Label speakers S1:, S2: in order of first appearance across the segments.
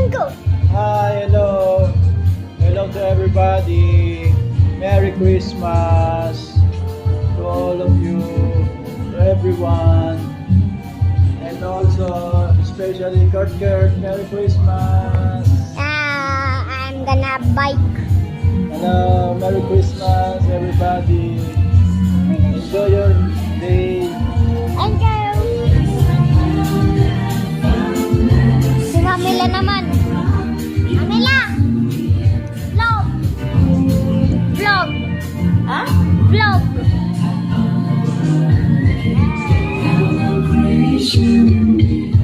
S1: go.
S2: Hi, hello. Hello to everybody. Merry Christmas to all of you, to everyone. And also, especially Kurt. Merry Christmas.
S1: I'm gonna bike.
S2: Hello, Merry Christmas, everybody. Enjoy your day.
S1: Thank you. Si Mamila naman. Mamila! Vlog! Vlog! Ha? Vlog!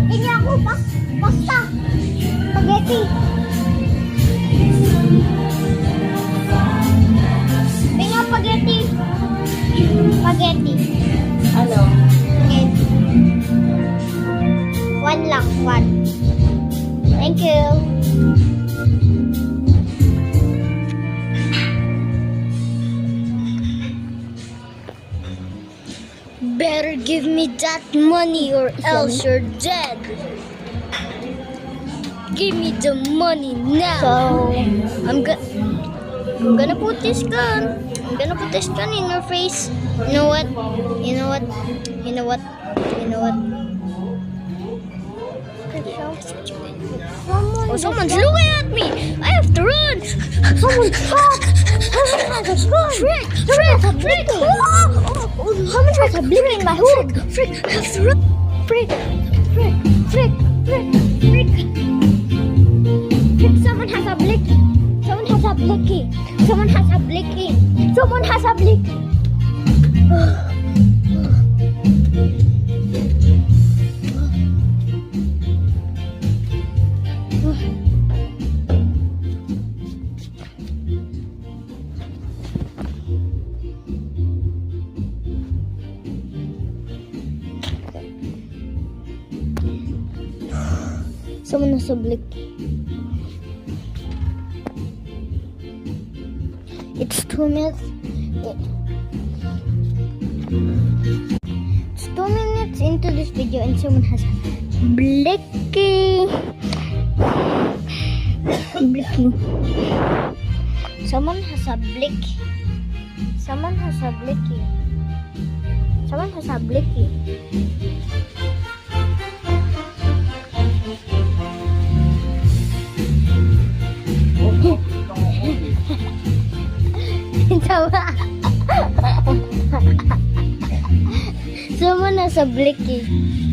S1: Hindi ako pasta. Spaghetti. Tingnan spaghetti. Spaghetti.
S3: Ano?
S1: Spaghetti. One lang, one. Thank you. Better give me that money or else you're dead. Give me the money now. So, I'm gonna put this gun. I'm gonna put this gun in your face. You know what? You know what? You know what? You know what? Oh, someone's looking at me! I have to run! Someone has a gun! Frick! Frick! Someone has a blink in my hood! Frick! I have to run! Frick! Someone has a blicky! Someone has a blicky! Someone has a blicky! Someone has a blicky! Someone has a blicky. It's 2 minutes. It's 2 minutes into this video and someone has a blicky. Blicky. Someone has a blicky. Someone has a blicky. Someone has a blicky. Someone has a blicky.